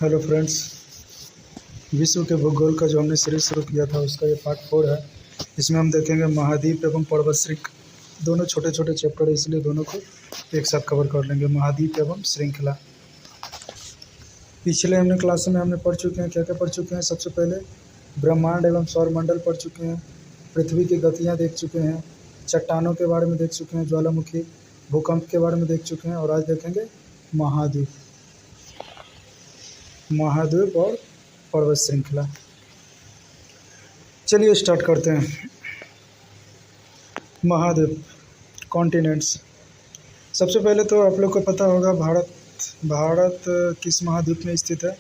Hello friends. विश्व के भूगोल का जो हमने सीरीज शुरू किया था उसका ये पार्ट 4 है। इसमें हम देखेंगे महाद्वीप एवं पर्वत श्रृंखला। दोनों छोटे छोटे चैप्टर है, इसलिए दोनों को एक साथ कवर कर लेंगे। महाद्वीप एवं श्रृंखला पिछले हमने क्लासों में हमने पढ़ चुके हैं। क्या क्या पढ़ चुके हैं? सबसे पहले ब्रह्मांड एवं सौरमंडल पढ़ चुके हैं, पृथ्वी की गतियाँ देख चुके हैं, चट्टानों के बारे में देख चुके हैं, ज्वालामुखी, भूकंप के बारे में देख चुके हैं। और आज देखेंगे महाद्वीप और पर्वत श्रृंखला। चलिए स्टार्ट करते हैं। महाद्वीप, कॉन्टिनेंट्स। सबसे पहले तो आप लोग को पता होगा भारत किस महाद्वीप में स्थित है?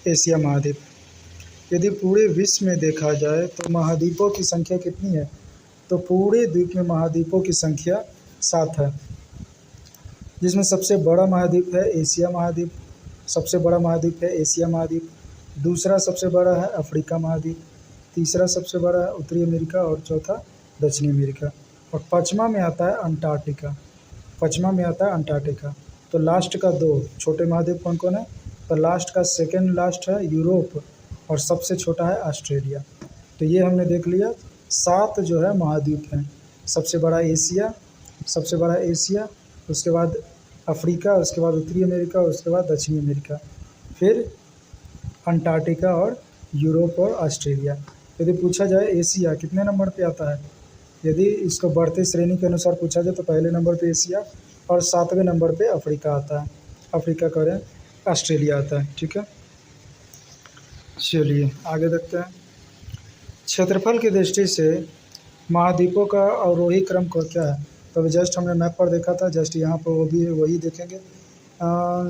एशिया महाद्वीप। यदि पूरे विश्व में देखा जाए तो महाद्वीपों की संख्या कितनी है? तो पूरे द्वीप में महाद्वीपों की संख्या 7 है, जिसमें सबसे बड़ा महाद्वीप है एशिया महाद्वीप। सबसे बड़ा महाद्वीप है एशिया महाद्वीप। दूसरा सबसे बड़ा है अफ्रीका महाद्वीप। तीसरा सबसे बड़ा है उत्तरी अमेरिका और चौथा दक्षिणी अमेरिका। और पाँचवा में आता है अंटार्कटिका। तो लास्ट का 2 छोटे महाद्वीप कौन कौन है? तो लास्ट का सेकंड लास्ट है यूरोप और सबसे छोटा है ऑस्ट्रेलिया। तो ये हमने देख लिया 7 जो है महाद्वीप हैं। सबसे बड़ा एशिया, उसके बाद अफ्रीका, उसके बाद उत्तरी अमेरिका, उसके बाद दक्षिणी अमेरिका, फिर अंटार्कटिका और यूरोप और ऑस्ट्रेलिया। यदि पूछा जाए एशिया कितने नंबर पे आता है, यदि इसको बढ़ते श्रेणी के अनुसार पूछा जाए तो पहले नंबर पे एशिया और 7वें नंबर पे अफ्रीका आता है। अफ्रीका कह रहे हैं, ऑस्ट्रेलिया आता है। ठीक है, चलिए आगे देखते हैं। क्षेत्रफल की दृष्टि से महाद्वीपों का अवरोही क्रम को क्या है? तो अभी जस्ट हमने मैप पर देखा था, जस्ट यहाँ पर वो भी वही देखेंगे।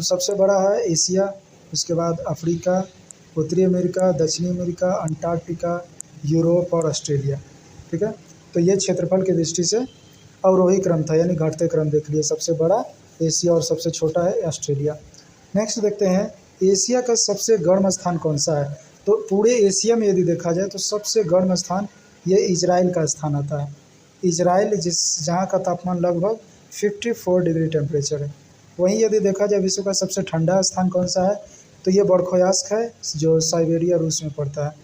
सबसे बड़ा है एशिया, उसके बाद अफ्रीका, उत्तरी अमेरिका, दक्षिणी अमेरिका, अंटार्कटिका, यूरोप और ऑस्ट्रेलिया। ठीक है, तो ये क्षेत्रफल की दृष्टि से अवरोही क्रम था, यानी घटते क्रम देख लिए। सबसे बड़ा एशिया और सबसे छोटा है ऑस्ट्रेलिया। नेक्स्ट देखते हैं, एशिया का सबसे गर्म स्थान कौन सा है? तो पूरे एशिया में यदि देखा जाए तो सबसे गर्म स्थान ये इजराइल का स्थान आता है। इजराइल जहाँ का तापमान लगभग 54 डिग्री टेम्परेचर है। वहीं यदि देखा जाए विश्व का सबसे ठंडा स्थान कौन सा है? तो ये बर्खोयास्क है, जो साइबेरिया रूस में पड़ता है।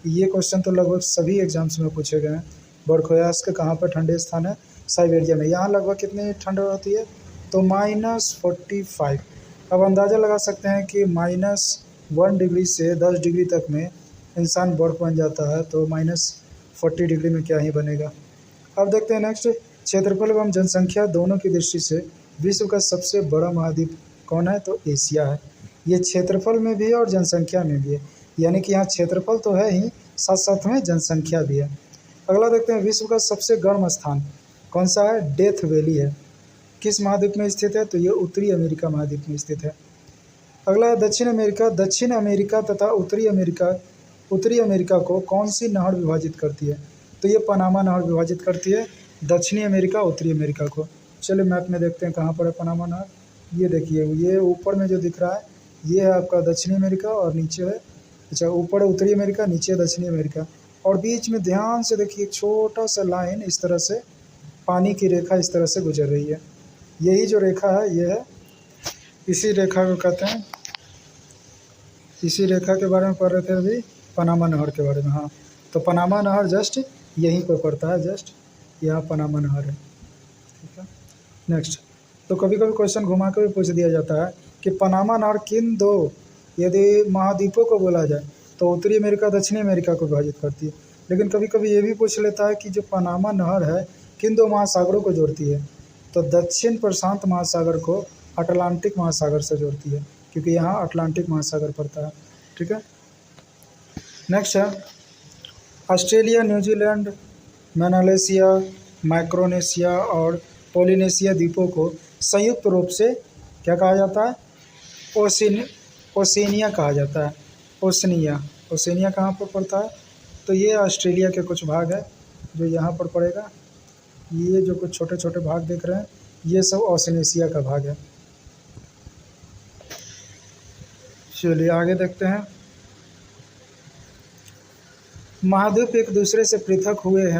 ये क्वेश्चन तो लगभग सभी एग्जाम्स में पूछे गए हैं। बर्खोयास्क कहाँ पर ठंडे स्थान है? साइबेरिया में। यहाँ लगभग कितनी ठंड होती है? तो -45। अब अंदाज़ा लगा सकते हैं कि -1 डिग्री से 10 डिग्री तक में इंसान बर्फ़ बन जाता है, तो -40 डिग्री में क्या ही बनेगा। अब देखते हैं नेक्स्ट, क्षेत्रफल एवं जनसंख्या दोनों की दृष्टि से विश्व का सबसे बड़ा महाद्वीप कौन है? तो एशिया है। ये क्षेत्रफल में भी है और जनसंख्या में भी है, यानी कि यहाँ क्षेत्रफल तो है ही, साथ साथ में जनसंख्या भी है। अगला देखते हैं, विश्व का सबसे गर्म स्थान कौन सा है? डेथ वैली है। किस महाद्वीप में स्थित है? तो ये उत्तरी अमेरिका महाद्वीप में स्थित है। अगला है दक्षिण अमेरिका। दक्षिण अमेरिका तथा उत्तरी अमेरिका को कौन सी नहर विभाजित करती है? तो ये पनामा नहर विभाजित करती है दक्षिणी अमेरिका उत्तरी अमेरिका को। चलिए मैप में देखते हैं कहाँ पर है पनामा नहर। ये देखिए, ये ऊपर में जो दिख रहा है ये है आपका दक्षिणी अमेरिका और नीचे है, अच्छा ऊपर है उत्तरी अमेरिका, नीचे है दक्षिणी अमेरिका। और बीच में ध्यान से देखिए एक छोटा सा लाइन, इस तरह से पानी की रेखा इस तरह से गुजर रही है। यही जो रेखा है ये है, इसी रेखा को कहते हैं, इसी रेखा के बारे में पढ़ रहे थे अभी, पनामा नहर के बारे में। हाँ, तो पनामा नहर जस्ट यहीं पर पड़ता है, जस्ट यहाँ पनामा नहर है। ठीक है, नेक्स्ट। तो कभी कभी क्वेश्चन घुमा के भी पूछ दिया जाता है कि पनामा नहर किन 2 यदि महाद्वीपों को बोला जाए तो उत्तरी अमेरिका दक्षिणी अमेरिका को विभाजित करती है। लेकिन कभी कभी ये भी पूछ लेता है कि जो पनामा नहर है किन 2 महासागरों को जोड़ती है? तो दक्षिण प्रशांत महासागर को अटलांटिक महासागर से जोड़ती है, क्योंकि यहाँ अटलांटिक महासागर पड़ता है। ठीक है, नेक्स्ट है, ऑस्ट्रेलिया, न्यूजीलैंड, मेलानेशिया, माइक्रोनेशिया और पोलिनेशिया द्वीपों को संयुक्त रूप से क्या कहा जाता है? ओशिनिया कहा जाता है। ओशिनिया कहाँ पर पड़ता है? तो ये ऑस्ट्रेलिया के कुछ भाग है जो यहाँ पर पड़ेगा। ये जो कुछ छोटे छोटे भाग देख रहे हैं ये सब ओशिनिया का भाग है। चलिए आगे देखते हैं, महाद्वीप एक दूसरे से पृथक हुए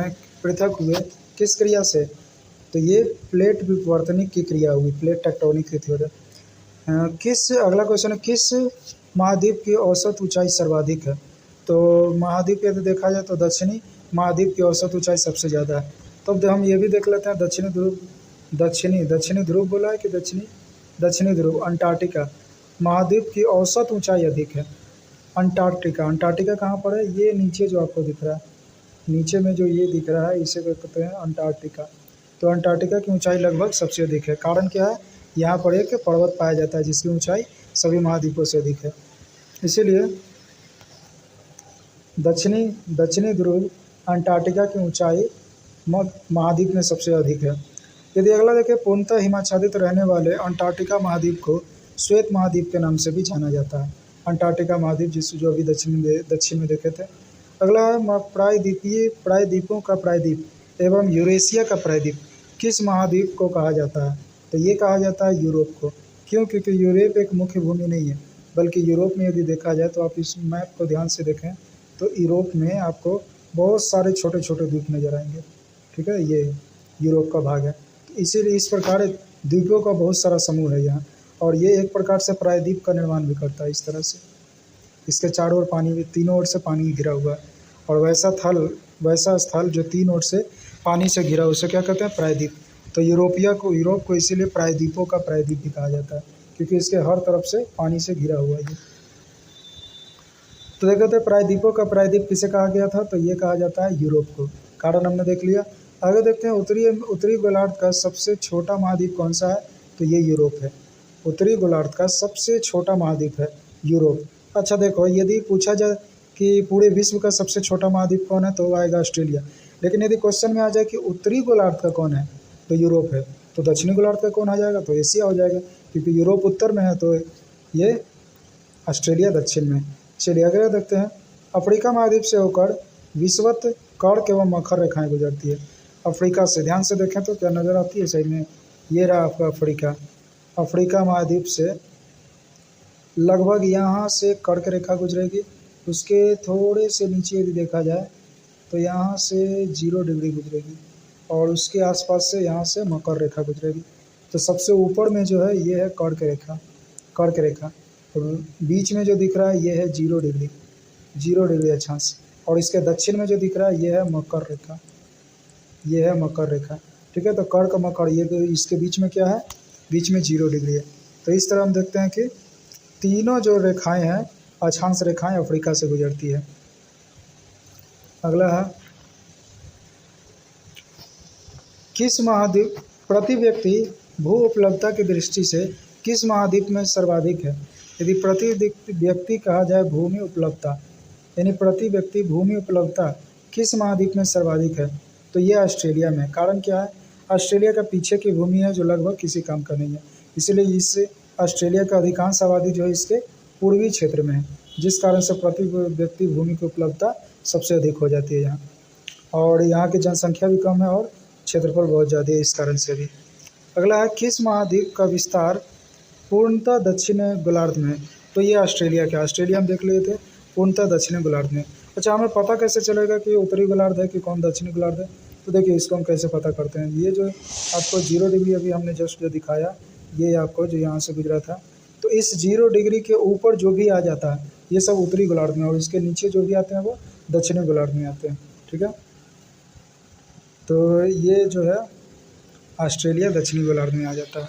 किस क्रिया से? तो ये प्लेट विवर्तनिक की क्रिया हुई, प्लेट टेक्टोनिक की थ्योरी। अगला क्वेश्चन है, किस महाद्वीप की औसत ऊंचाई सर्वाधिक है? तो महाद्वीप यदि देखा जाए तो दक्षिणी महाद्वीप की औसत ऊंचाई सबसे ज़्यादा है। तो अब हम ये भी देख लेते हैं, दक्षिणी ध्रुव बोला है कि दक्षिणी ध्रुव अंटार्कटिका महाद्वीप की औसत ऊंचाई अधिक है। अंटार्कटिका कहाँ पर है? ये नीचे जो आपको दिख रहा है, नीचे में जो ये दिख रहा है इसे कहते हैं अंटार्कटिका। तो अंटार्कटिका की ऊंचाई लगभग सबसे अधिक है। कारण क्या है? यहाँ पर एक पर्वत पाया जाता है जिसकी ऊंचाई सभी महाद्वीपों से अधिक है, इसीलिए दक्षिणी ध्रुव अंटार्कटिका की ऊंचाई महाद्वीप में सबसे अधिक है। यदि अगला देखें, पूर्णतः हिमाच्छादित रहने वाले अंटार्कटिका महाद्वीप को श्वेत महाद्वीप के नाम से भी जाना जाता है। अंटार्कटिका महाद्वीप जो अभी दक्षिण में देखे थे। अगला है प्रायद्वीपों का प्रायद्वीप एवं यूरेशिया का प्रायद्वीप किस महाद्वीप को कहा जाता है? तो ये कहा जाता है यूरोप को। क्यों? क्योंकि यूरोप एक मुख्य भूमि नहीं है, बल्कि यूरोप में यदि देखा जाए तो आप इस मैप को ध्यान से देखें तो यूरोप में आपको बहुत सारे छोटे छोटे द्वीप नज़र आएंगे। ठीक है, ये यूरोप का भाग है। तो इसीलिए इस प्रकार द्वीपों का बहुत सारा समूह है यहाँ, और ये एक प्रकार से प्रायद्वीप का निर्माण भी करता है। इस तरह से इसके चारों ओर पानी, तीनों ओर से पानी घिरा हुआ है, और वैसा स्थल जो तीन ओर से पानी से घिरा उसे क्या कहते हैं? प्रायद्वीप। तो यूरोप को इसीलिए प्रायद्वीपों का प्रायद्वीप भी कहा जाता है, क्योंकि इसके हर तरफ से पानी से घिरा हुआ है ये। तो देखते हैं प्रायद्वीपों का प्रायद्वीप किसे कहा गया था? तो ये कहा जाता है यूरोप को। कारण हमने देख लिया। आगे देखते हैं, उत्तरी गोलार्ध का सबसे छोटा महाद्वीप कौन सा है? तो ये यूरोप है। उत्तरी गोलार्ध का सबसे छोटा महाद्वीप है यूरोप। अच्छा देखो, यदि पूछा जाए कि पूरे विश्व का सबसे छोटा महाद्वीप कौन है, तो वो आएगा ऑस्ट्रेलिया। लेकिन यदि क्वेश्चन में आ जाए कि उत्तरी गोलार्ध का कौन है, तो यूरोप है। तो दक्षिणी गोलार्ध का कौन आ जाएगा? तो एशिया हो जाएगा, क्योंकि यूरोप उत्तर में है, तो ये ऑस्ट्रेलिया दक्षिण में। चलिए अगला देखते हैं, अफ्रीका महाद्वीप से होकर विषुवत कर्क एवं मकर रेखाएं गुजरती है। अफ्रीका से ध्यान से देखें तो क्या नज़र आती है? सही में ये रहा आपका अफ्रीका महाद्वीप से लगभग यहाँ से कर्क रेखा गुजरेगी। उसके थोड़े से नीचे यदि देखा जाए तो यहाँ से 0 डिग्री गुजरेगी, और उसके आसपास से यहाँ से मकर रेखा गुजरेगी। तो सबसे ऊपर में जो है ये है कर्क रेखा, और बीच में जो दिख रहा है ये है 0 डिग्री अक्षांश, और इसके दक्षिण में जो दिख रहा है ये है मकर रेखा। ठीक है, तो कर्क मकर ये तो इसके बीच में क्या है? बीच में 0 डिग्री है। तो इस तरह हम देखते हैं कि तीनों जो रेखाएं हैं, अक्षांश रेखाएं अफ्रीका से गुजरती है। अगला है, किस महाद्वीप प्रति व्यक्ति भू उपलब्धता की दृष्टि से किस महाद्वीप में सर्वाधिक है? यदि प्रति व्यक्ति कहा जाए भूमि उपलब्धता, यानी प्रति व्यक्ति भूमि उपलब्धता किस महाद्वीप में सर्वाधिक है? तो ये ऑस्ट्रेलिया में। कारण क्या है? ऑस्ट्रेलिया का पीछे की भूमि है जो लगभग किसी काम का नहीं है, इसलिए इससे ऑस्ट्रेलिया का अधिकांश आबादी जो है इसके पूर्वी क्षेत्र में है, जिस कारण से प्रति व्यक्ति भूमि की उपलब्धता सबसे अधिक हो जाती है यहाँ, और यहाँ की जनसंख्या भी कम है और क्षेत्रफल बहुत ज़्यादा है, इस कारण से भी। अगला है, किस महाद्वीप का विस्तार पूर्णतः दक्षिण गोलार्ध में? तो ये ऑस्ट्रेलिया हम देख लिए थे, पूर्णतः दक्षिण गोलार्ध में। अच्छा, हमें पता कैसे चलेगा कि उत्तरी गोलार्ध है कि कौन दक्षिणी गोलार्ध है? तो देखिए इसको हम कैसे पता करते हैं। ये जो आपको 0 डिग्री अभी हमने जस्ट जो दिखाया, ये आपको जो यहाँ से गुजरा था, तो इस 0 डिग्री के ऊपर जो भी आ जाता है ये सब उत्तरी गोलार्ध में, और इसके नीचे जो भी आते हैं वो दक्षिणी गोलार्ध में आते हैं। ठीक है, तो ये जो है ऑस्ट्रेलिया दक्षिणी गोलार्ध में आ जाता है।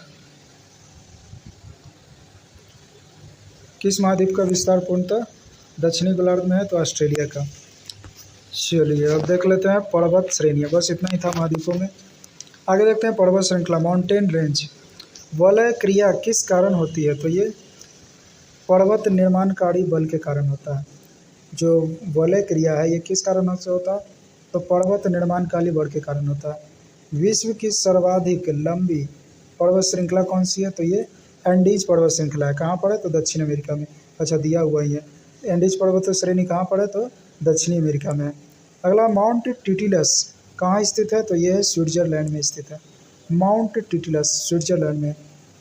किस महाद्वीप का विस्तार पूर्णतः दक्षिणी गोलार्ध में है? तो ऑस्ट्रेलिया का। चलिए अब देख लेते हैं पर्वत श्रेणियाँ। बस इतना ही था महाद्वीपों में। आगे देखते हैं पर्वत श्रृंखला, माउंटेन रेंज। वलय क्रिया किस कारण होती है? तो ये पर्वत निर्माणकारी बल के कारण होता है। जो वलय क्रिया है ये किस कारण से होता है? तो पर्वत निर्माणकारी बल के कारण होता है। विश्व की सर्वाधिक लंबी पर्वत श्रृंखला कौन सी है? तो ये एंडीज पर्वत श्रृंखला है। कहाँ पर है? तो दक्षिण अमेरिका में। अच्छा, दिया हुआ ही है। एंडीज पर्वत श्रेणी कहाँ पर है? तो दक्षिणी अमेरिका में है। अगला, माउंट टिटिलस कहाँ स्थित है? तो ये है स्विट्जरलैंड में स्थित है। माउंट टिटिलस स्विट्जरलैंड में।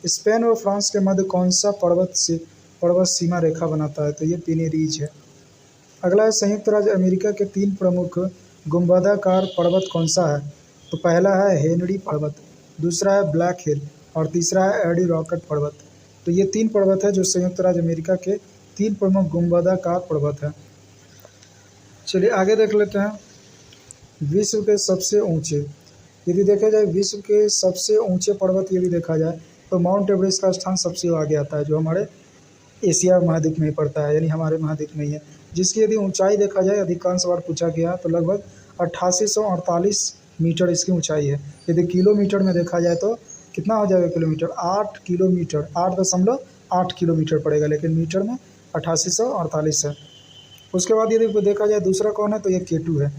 स्पेन और फ्रांस के मध्य कौन सा पर्वत सीमा रेखा बनाता है? तो ये पिनेरीज है। अगला है, संयुक्त राज्य अमेरिका के 3 प्रमुख गुंबदाकार पर्वत कौन सा है? तो पहला है हेनरी पर्वत, दूसरा है ब्लैक हिल, और तीसरा है एडी रॉकेट पर्वत। तो ये 3 पर्वत है जो संयुक्त राज्य अमेरिका के 3 प्रमुख गुंबदाकार पर्वत हैं। चलिए आगे देख लेते हैं। विश्व के सबसे ऊंचे, यदि देखा जाए विश्व के सबसे ऊंचे पर्वत यदि देखा जाए तो माउंट एवरेस्ट का स्थान सबसे आगे आता है, जो हमारे एशिया महाद्वीप में ही पड़ता है, यानी हमारे महाद्वीप में ही है, जिसकी यदि ऊंचाई देखा जाए अधिकांश बार पूछा गया तो लगभग 8848 मीटर इसकी ऊंचाई है। यदि किलोमीटर में देखा जाए तो कितना हो जाएगा किलोमीटर, 8 किलोमीटर, 8.8 किलोमीटर पड़ेगा, लेकिन मीटर में 8848 है। उसके बाद यदि देखा जाए दूसरा कौन है तो ये K2 है।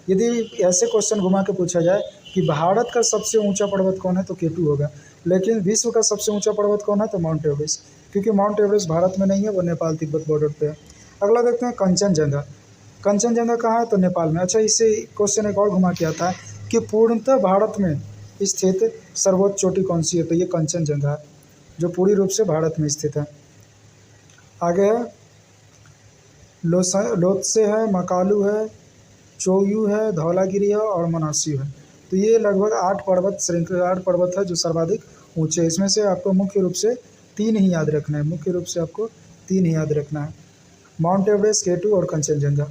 यदि ऐसे क्वेश्चन घुमा के पूछा जाए कि भारत का सबसे ऊंचा पर्वत कौन है तो K2 होगा, लेकिन विश्व का सबसे ऊंचा पर्वत कौन है तो माउंट एवरेस्ट, क्योंकि माउंट एवरेस्ट भारत में नहीं है, वो नेपाल तिब्बत बॉर्डर पे है। अगला देखते हैं कंचनजंगा। कंचनजंगा कहाँ है तो नेपाल में। अच्छा, इससे क्वेश्चन एक और घुमा के आता है कि पूर्णतः भारत में स्थित सर्वोच्च चोटी कौन सी है, तो ये कंचनजंगा है, जो पूरी रूप से भारत में स्थित है। आगे है लोत्से है, मकालू है, चोयू है, धौलागिरी है और मनास्यू है। तो ये लगभग 8 पर्वत है जो सर्वाधिक ऊंचे। इसमें से आपको मुख्य रूप से 3 ही याद रखना है, मुख्य रूप से आपको 3 ही याद रखना है, माउंट एवरेस्ट, K2 और कंचनजंगा।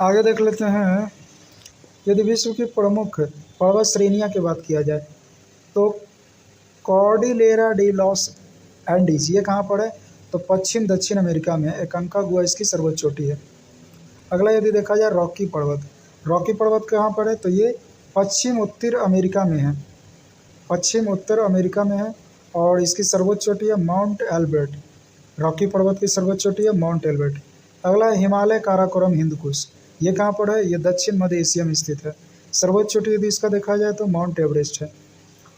आगे देख लेते हैं। यदि विश्व की प्रमुख पर्वत श्रेणियाँ की बात किया जाए तो कॉर्डिलेरा डी लॉस एंडीज ये कहाँ पर है तो पश्चिम दक्षिण अमेरिका में एकांकागुआ इसकी सर्वोच्च चोटी है। अगला यदि देखा जाए रॉकी पर्वत, रॉकी पर्वत कहाँ पर है तो ये पश्चिम उत्तर अमेरिका में है, पश्चिम उत्तर अमेरिका में है और इसकी सर्वोच्च चोटी है माउंट एल्बर्ट। रॉकी पर्वत की सर्वोच्च चोटी है माउंट एल्बर्ट। अगला है हिमालय काराकोरम हिंदकुश, ये कहाँ पर है, ये दक्षिण मध्य एशिया में स्थित है। सर्वोच्च चोटी यदि इसका देखा जाए तो माउंट एवरेस्ट है।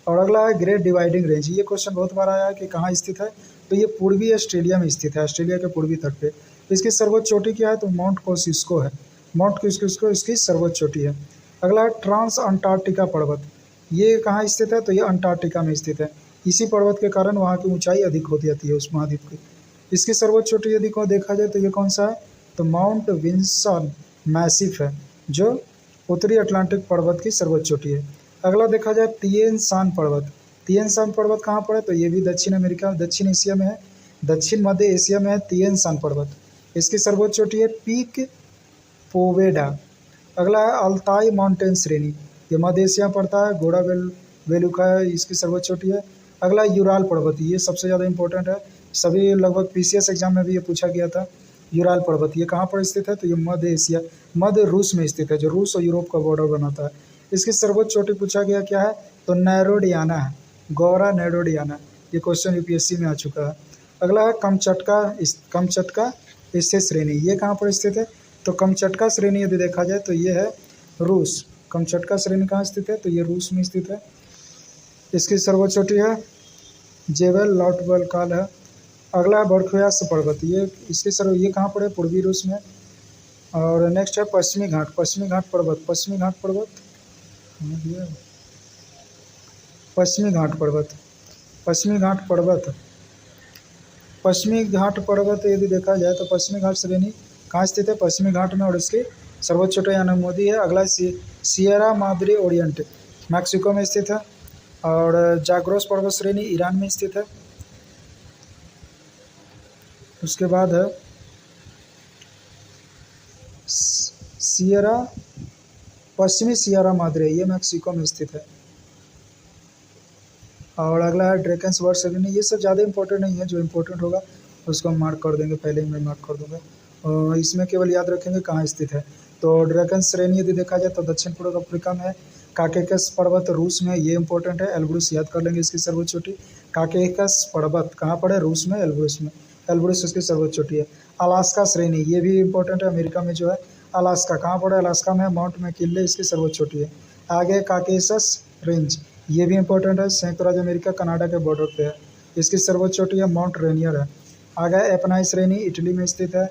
और अगला है ग्रेट डिवाइडिंग रेंज, ये क्वेश्चन बहुत बार आया है कि कहाँ स्थित है, तो ये पूर्वी ऑस्ट्रेलिया में स्थित है, ऑस्ट्रेलिया के पूर्वी तट पे। इसकी सर्वोच्च चोटी क्या है तो माउंट कोसिस्को है, माउंट कोसिस्को इसकी सर्वोच्च चोटी है। अगला है ट्रांस अंटार्कटिका पर्वत, ये कहाँ स्थित है तो ये अंटार्कटिका में स्थित है। इसी पर्वत के कारण वहाँ की ऊंचाई अधिक हो जाती है उस महाद्वीप की। इसकी सर्वोच्च चोटी यदि को देखा जाए तो ये कौन सा है तो माउंट विंसन मैसिफ है, जो उत्तरी अटलांटिक पर्वत की सर्वोच्च चोटी है। अगला देखा जाए तिएन शान पर्वत, तिएन शान पर्वत कहाँ पर है तो ये भी दक्षिण अमेरिका दक्षिण एशिया में है, दक्षिण मध्य एशिया में है तिएन शान पर्वत। इसकी सर्वोच्च चोटी है पीक पोवेडा। अगला है अल्ताई माउंटेन श्रेणी, ये मध्य एशिया में पड़ता है, घोड़ा वेलुका है, इसकी सर्वोच्च चोटी है। अगला यूराल पर्वत, ये सबसे ज़्यादा इंपॉर्टेंट है, सभी लगभग PCS एग्जाम में भी ये पूछा गया था। यूराल पर्वत ये कहाँ पर स्थित है तो ये मध्य एशिया मध्य रूस में स्थित है, जो रूस और यूरोप का बॉर्डर बनाता है। इसकी सर्वोच्च चोटी पूछा गया क्या है तो नैरोडियाना है, गौरा नैरोडियाना, ये क्वेश्चन UPSC में आ चुका है। अगला है कमचटका स्थित श्रेणी, ये कहाँ पर स्थित है तो कमचटका श्रेणी यदि देखा जाए तो ये है रूस। कमचटका श्रेणी कहाँ स्थित है तो ये रूस में स्थित है। इसकी सर्वोच्च चोटी है जेबल लॉटबलकाल है। अगला है बर्खयास पर्वत, ये ये कहाँ पर है पूर्वी रूस में। और नेक्स्ट है पश्चिमी घाट पर्वत, पश्चिमी घाट पर्वत, पश्चिमी घाट पर्वत, पश्चिमी घाट पर्वत यदि देखा जाए तो पश्चिमी घाट श्रेणी कहाँ स्थित है पश्चिमी घाट में और इसकी सर्वोच्च चोटी अनुमोदी है। अगला सियरा माद्रे ओरिएंट मैक्सिको में स्थित है और जाग्रोस पर्वत श्रेणी ईरान में स्थित है। उसके बाद है पश्चिमी सियरा माद्रे, ये मैक्सिको में स्थित है। और अगला है ड्रैकन्सवर्थ श्रेणी, ये सब ज़्यादा इंपॉर्टेंट नहीं है, जो इंपॉर्टेंट होगा उसको हम मार्क कर देंगे, पहले ही मैं मार्क कर दूंगा। और इसमें केवल याद रखेंगे कहाँ स्थित है। तो ड्रैकन श्रेणी यदि देखा जाए तो दक्षिण पूर्व अफ्रीका में है। काकेकस पर्वत रूस में, ये इंपॉर्टेंट है, एल्ब्रुस याद कर लेंगे इसकी सर्वोच्च चोटी। काकेकस पर्वत कहाँ पर है रूस में, एल्ब्रुस में, एल्ब्रुस इसकी सर्वोच्च चोटी है। अलास्का श्रेणी ये भी इंपॉर्टेंट है, अमेरिका में जो है अलास्का कहाँ पर है, अलास्का में माउंट मैकिनले इसकी सर्वोच्च चोटी है। आगे काकेसस रेंज ये भी इंपॉर्टेंट है, संयुक्त राज्य अमेरिका कनाडा के बॉर्डर पे है, इसकी सर्वोच्च चोटी है माउंट रेनियर है। आगे एपनाई श्रेणी इटली में स्थित है।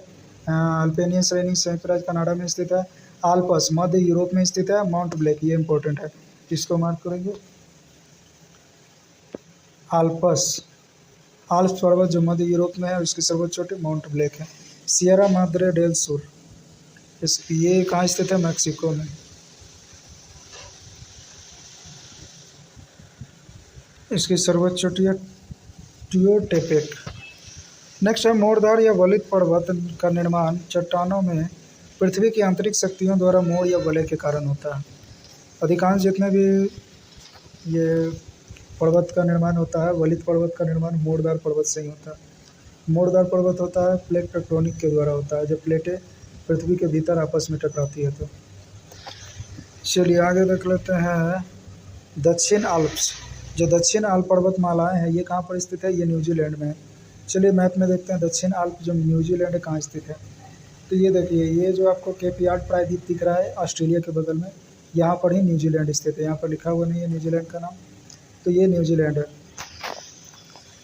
अल्पेनियन श्रेणी संयुक्त राज्य कनाडा में स्थित है। आल्पस मध्य यूरोप में स्थित है, माउंट ब्लैक ये इंपॉर्टेंट है, इसको मार्क करेंगे। आल्प्स पर्वत जो मध्य यूरोप में है उसकी सर्वोच्च चोटी माउंट ब्लैक है। सियरा माद्रे डेल सुर ये कहाँ स्थित है, मैक्सिको में। इसकी सर्वोच्च चोटी है टियोटेपेक। नेक्स्ट है मोड़दार या वलित पर्वत का निर्माण चट्टानों में पृथ्वी की आंतरिक शक्तियों द्वारा मोड़ या वलय के कारण होता है। अधिकांश जितने भी ये पर्वत का निर्माण होता है, वलित पर्वत का निर्माण मोड़दार पर्वत से ही होता है। मोड़दार पर्वत होता है प्लेट टेक्टोनिक के द्वारा होता है, जब प्लेटें पृथ्वी के भीतर आपस में टकराती है तो। चलिए आगे देख लेते हैं दक्षिण आल्प्स। जो दक्षिण आल्प पर्वतमालाएं हैं ये कहाँ पर स्थित है? ये न्यूजीलैंड में है। चलिए मैप में देखते हैं दक्षिण आल्प जो न्यूजीलैंड कहाँ स्थित है। तो ये देखिए, ये जो आपको केप यार्ड प्रायद्वीप दिख रहा है ऑस्ट्रेलिया के बगल में, यहाँ पर ही न्यूजीलैंड स्थित है। यहाँ पर लिखा हुआ नहीं है न्यूजीलैंड का नाम, तो ये न्यूजीलैंड है।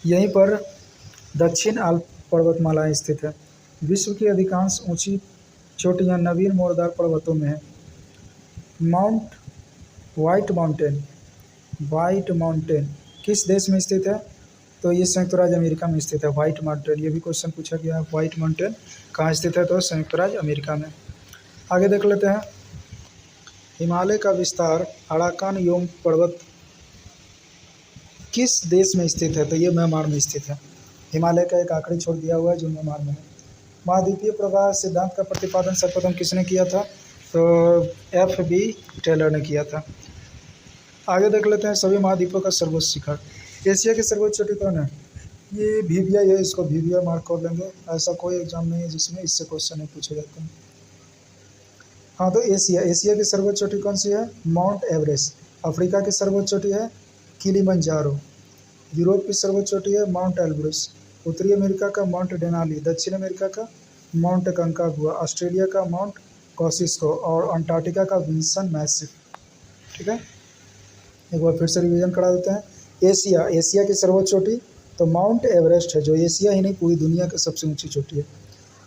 यहीं पर दक्षिण आल्प पर्वतमालाएं स्थित है। विश्व की अधिकांश ऊंची चोटियाँ नवीन मोड़दार पर्वतों में है। माउंट व्हाइट माउंटेन किस देश में स्थित है? तो ये संयुक्त राज्य अमेरिका में स्थित है। व्हाइट माउंटेन, ये भी क्वेश्चन पूछा गया है, व्हाइट माउंटेन कहाँ स्थित है? तो संयुक्त राज्य अमेरिका में। आगे देख लेते हैं हिमालय का विस्तार अराकान योम पर्वत किस देश में स्थित है? तो ये म्यांमार में स्थित है। हिमालय का एक आखिरी छोड़ दिया हुआ है जो म्यांमार में है। महाद्वीपीय प्रवाह सिद्धांत का प्रतिपादन सर्वप्रथम किसने किया था? तो F.B. टेलर ने किया था। आगे देख लेते हैं सभी महाद्वीपों का सर्वोच्च शिखर। एशिया की सर्वोच्च चोटी कौन है? ये भीविया है, इसको भीविया मार्क कर लेंगे। ऐसा कोई एग्जाम नहीं है जिसमें इससे क्वेश्चन नहीं पूछे जाते हैं। हाँ, तो एशिया की सर्वोच्च चोटी कौन सी है? Mount Everest. अफ्रीका की सर्वोच्च चोटी है किलिमंजारो। यूरोप की सर्वोच्च चोटी है माउंट एल्ब्रुस। उत्तरी अमेरिका का माउंट डेनाली। दक्षिण अमेरिका का माउंट कंकागुआ। ऑस्ट्रेलिया का माउंट कॉसिस्को और अंटार्कटिका का विल्सन मैसिव। ठीक है, एक बार फिर से रिवीजन करा देते हैं। एशिया की सर्वोच्च चोटी तो माउंट एवरेस्ट है, जो एशिया ही नहीं पूरी दुनिया की सबसे ऊंची चोटी है।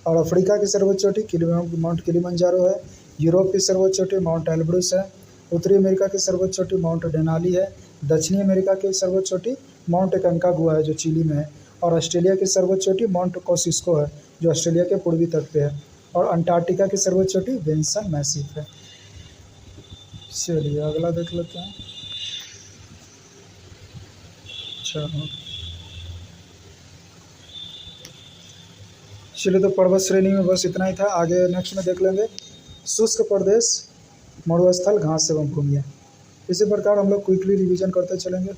और अफ्रीका की सर्वोच्च चोटी माउंट किलिमंजारो है। यूरोप की सर्वोच्च चोटी माउंट एल्ब्रुस है। उत्तरी अमेरिका की सर्वोच्च चोटी माउंट डेनाली है। दक्षिणी अमेरिका की सर्वोच्च चोटी माउंट कंकागुआ है जो चिली में है। और ऑस्ट्रेलिया की सर्वोच्च चोटी माउंट कॉसिस्को है जो ऑस्ट्रेलिया के पूर्वी तट पे है। और अंटार्कटिका की सर्वोच्च चोटी विल्सन मैसिव है। चलिए अगला देख लेते हैं। चलिए तो पर्वत श्रेणी में बस इतना ही था। आगे नेक्स्ट में देख लेंगे शुष्क प्रदेश, मरुस्थल, घास एवं भूमियाँ। इसी प्रकार हम लोग क्विकली रिवीजन करते चलेंगे।